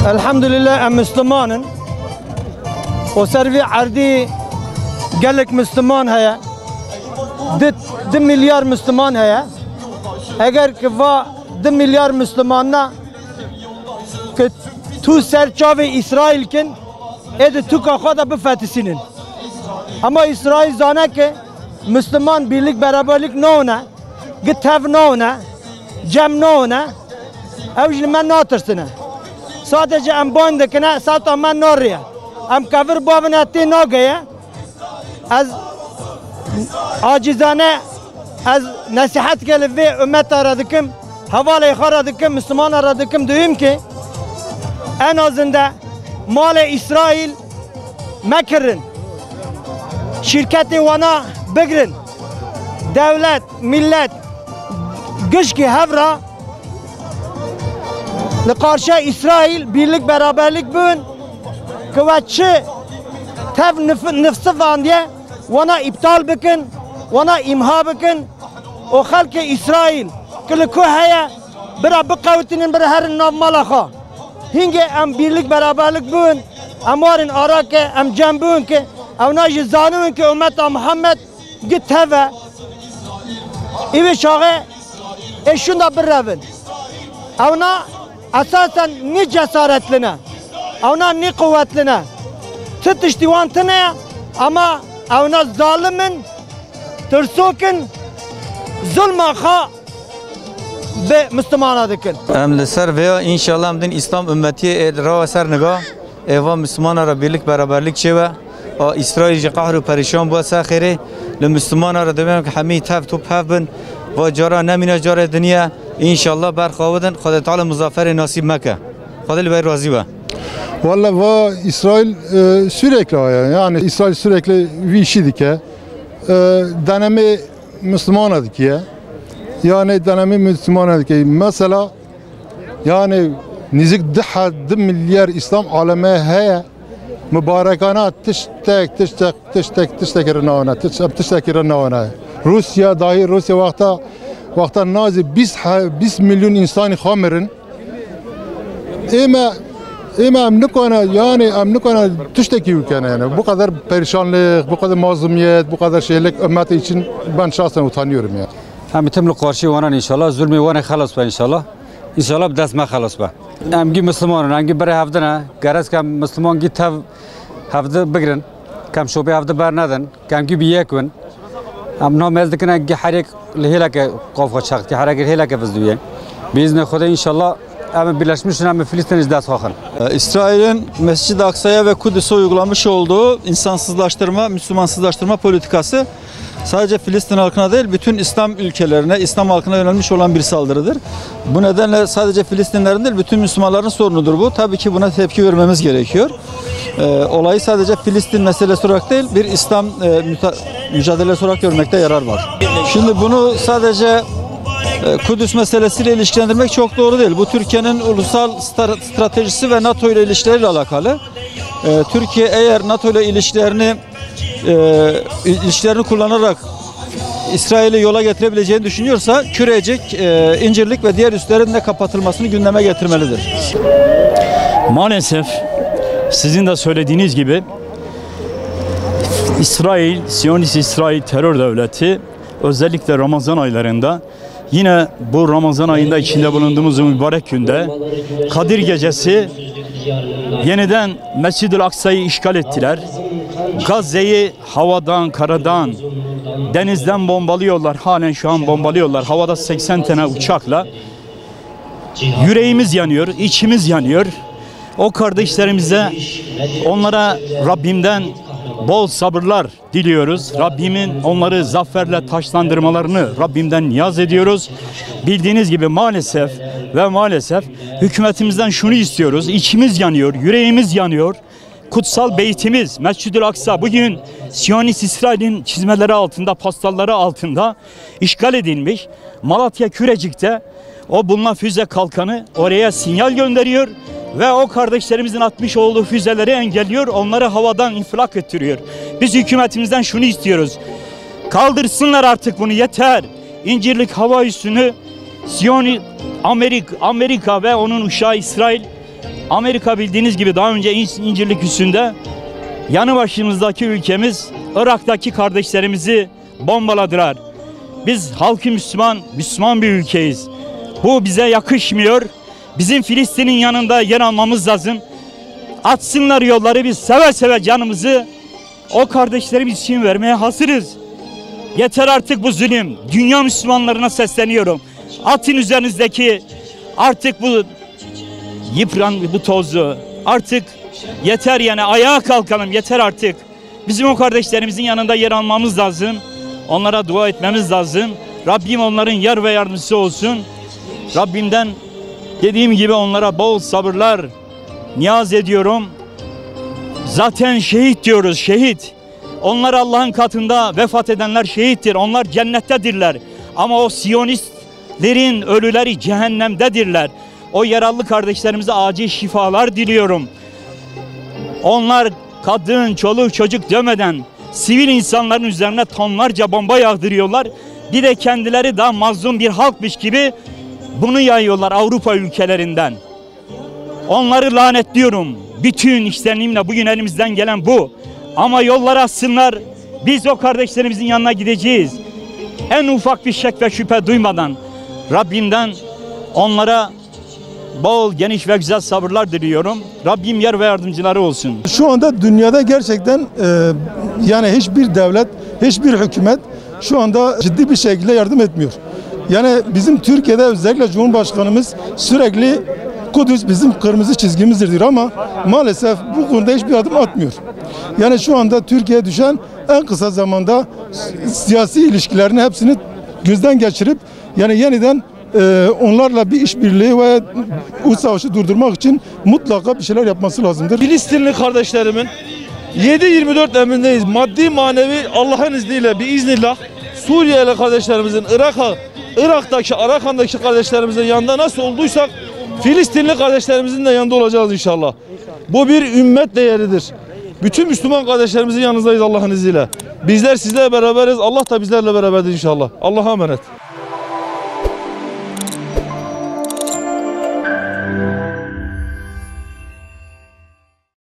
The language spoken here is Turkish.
Elhamdülillah em Müslümanın. O servi ardi gelek Müslüman haya. 2 milyar Müslüman haya. Eğer ki va 2 milyar Müslümanna ki tu serçave İsrail kin edi tu kakada bifetisinin. Ama İsrail zana ki Müslüman birlik beraberlik ne ona, git hev ne ona, cem ne ona, evcil men natırsına. Sadece em boyundakine sat aman noriye. Em kafir babın ettiği nagaya. Az acizane az nasihat gelip ve ümmet aradıkım, havalayı aradıkım, Müslüman aradıkım diyeyim ki en azında mal-i İsrail mekirin. Şirketi vana bigirin. Devlet, millet güçki hevra karşı İsrail birlik beraberlik bugün kıvaçı tev nefsi van diye vana iptal bikin, vana imha bikin. O halkı İsrail kılı kuhaya bira bıkavutinin bira her navmalaha. Hinge em birlik beraberlik bugün em varın ara ki em cem bugün ki em najı zanıvın ki ümmeta Muhammed git heve evi şağı eşunda bir revin. Evna asasen ni cesaretline, evna ni kuvvetline, titiştivantine ama evna zalimin, tırsokun, zulmaha be Müslümana dikin. Em ser veya inşallah din İslam ümmeti rava ser nega, eva Müslümana birlik beraberlik çeve. İsrail kahru perişan bu sahiri, le Müslümana demem ki hami taf top havben ve cara nemine cara dünya. İnşallah berkavudun, Khuda Teala muzaffer nasip meke. Khuda li razı ve. Vallahi va İsrail sürekli yani İsrail sürekli bir işi dike. Denemi Müslüman dike. Yani denemi Müslüman dike. Mesela yani nizik 2 milyar İslam alemi heye. Mübarekana tiştek rına. Rusya dahi Rusya vakta nazi 20 milyon insanı xamirin. Ama emnikana yani emnikana tişteki ülkene yani bu kadar perişanlık, bu kadar mazlumiyet, bu kadar şeylik ümmeti için ben şahsen utanıyorum ya. Hem temli karşı varan inşallah, zulmü varan xalas be inşallah. İnşallah destme xalas be. Emgi Müslümanın, emgi bere havdına, garaz kam Müslüman git havdı bigrin, kam şobe havdı bernadın, kam gibi yekun. Am namezdikine emgi harik lehilake qafqa çaqti, harik lehilake bizdiye. Biizni Khuda inşallah ama Birleşmiş Milletler Filistin izdası hakan. İsrail'in Mescid-i Aksa'ya ve Kudüs'e uygulamış olduğu insansızlaştırma, Müslümansızlaştırma politikası sadece Filistin halkına değil, bütün İslam ülkelerine, İslam halkına yönelmiş olan bir saldırıdır. Bu nedenle sadece Filistinlerin değil, bütün Müslümanların sorunudur bu. Tabii ki buna tepki vermemiz gerekiyor. Olayı sadece Filistin meselesi olarak değil, bir İslam mücadelesi olarak görmekte yarar var. Şimdi bunu sadece Kudüs meselesiyle ilişkilendirmek çok doğru değil. Bu Türkiye'nin ulusal stratejisi ve NATO ile ilişkileriyle alakalı. Türkiye eğer NATO ile ilişkilerini kullanarak İsrail'i yola getirebileceğini düşünüyorsa Kürecik, İncirlik ve diğer üslerin de kapatılmasını gündeme getirmelidir. Maalesef sizin de söylediğiniz gibi İsrail, Siyonist İsrail terör devleti özellikle Ramazan aylarında yine bu Ramazan ayında içinde bulunduğumuz mübarek günde Kadir Gecesi yeniden Mescid-i Aksa'yı işgal ettiler. Gazze'yi havadan, karadan, denizden bombalıyorlar. Halen şu an bombalıyorlar. Havada 80 tane uçakla. Yüreğimiz yanıyor, içimiz yanıyor. O kardeşlerimize, onlara Rabbimden bol sabırlar diliyoruz. Rabbimin onları zaferle taçlandırmalarını Rabbimden niyaz ediyoruz. Bildiğiniz gibi maalesef hükümetimizden şunu istiyoruz. İçimiz yanıyor, yüreğimiz yanıyor. Kutsal beytimiz Mescid-i Aksa bugün Siyonist İsrail'in çizmeleri altında, pastalları altında işgal edilmiş. Malatya Kürecik'te o bulunan füze kalkanı oraya sinyal gönderiyor ve o kardeşlerimizin atmış olduğu füzeleri engelliyor, onları havadan infilak ettiriyor. Biz hükümetimizden şunu istiyoruz. Kaldırsınlar artık bunu, yeter. İncirlik hava üssünü Amerika ve onun uşağı İsrail, Amerika bildiğiniz gibi daha önce İncirlik üssünde yanı başımızdaki ülkemiz Irak'taki kardeşlerimizi bombaladılar. Biz halkı Müslüman bir ülkeyiz. Bu bize yakışmıyor. Bizim Filistin'in yanında yer almamız lazım. Açsınlar yolları, biz seve seve canımızı o kardeşlerimiz için vermeye hazırız. Yeter artık bu zulüm. Dünya Müslümanlarına sesleniyorum. Atın üzerinizdeki artık bu bu tozu. Artık yeter, yani ayağa kalkalım, yeter artık. Bizim o kardeşlerimizin yanında yer almamız lazım. Onlara dua etmemiz lazım. Rabbim onların yar ve yardımcısı olsun. Rabbimden dediğim gibi onlara bol sabırlar niyaz ediyorum. Zaten şehit diyoruz, şehit. Onlar Allah'ın katında vefat edenler şehittir. Onlar cennettedirler. Ama o Siyonistlerin ölüleri cehennemdedirler. O yaralı kardeşlerimize acil şifalar diliyorum. Onlar kadın, çoluk, çocuk demeden sivil insanların üzerine tonlarca bomba yağdırıyorlar. Bir de kendileri daha mazlum bir halkmış gibi bunu yayıyorlar Avrupa ülkelerinden. Onları lanetliyorum. Bütün içtenliğimle bugün elimizden gelen bu. Ama yolları açsınlar. Biz o kardeşlerimizin yanına gideceğiz. En ufak bir şek ve şüphe duymadan Rabbimden onlara bol, geniş ve güzel sabırlar diliyorum. Rabbim yar ve yardımcıları olsun. Şu anda dünyada gerçekten yani hiçbir devlet, hiçbir hükümet şu anda ciddi bir şekilde yardım etmiyor. Yani bizim Türkiye'de özellikle Cumhurbaşkanımız sürekli Kudüs bizim kırmızı çizgimizdir diyor ama maalesef bu konuda hiçbir adım atmıyor. Yani şu anda Türkiye'ye düşen en kısa zamanda siyasi ilişkilerini hepsini gözden geçirip yani yeniden onlarla bir işbirliği ve o savaşı durdurmak için mutlaka bir şeyler yapması lazımdır. Filistinli kardeşlerimin 7/24 emrindeyiz. Maddi manevi Allah'ın izniyle, biiznillah Suriyeli kardeşlerimizin, Irak'taki, Arakan'daki kardeşlerimizin yanında nasıl olduysak Filistinli kardeşlerimizin de yanında olacağız inşallah. Bu bir ümmet değeridir. Bütün Müslüman kardeşlerimizin yanınızdayız Allah'ın izniyle. Bizler sizlerle beraberiz. Allah da bizlerle beraberdir inşallah. Allah'a emanet.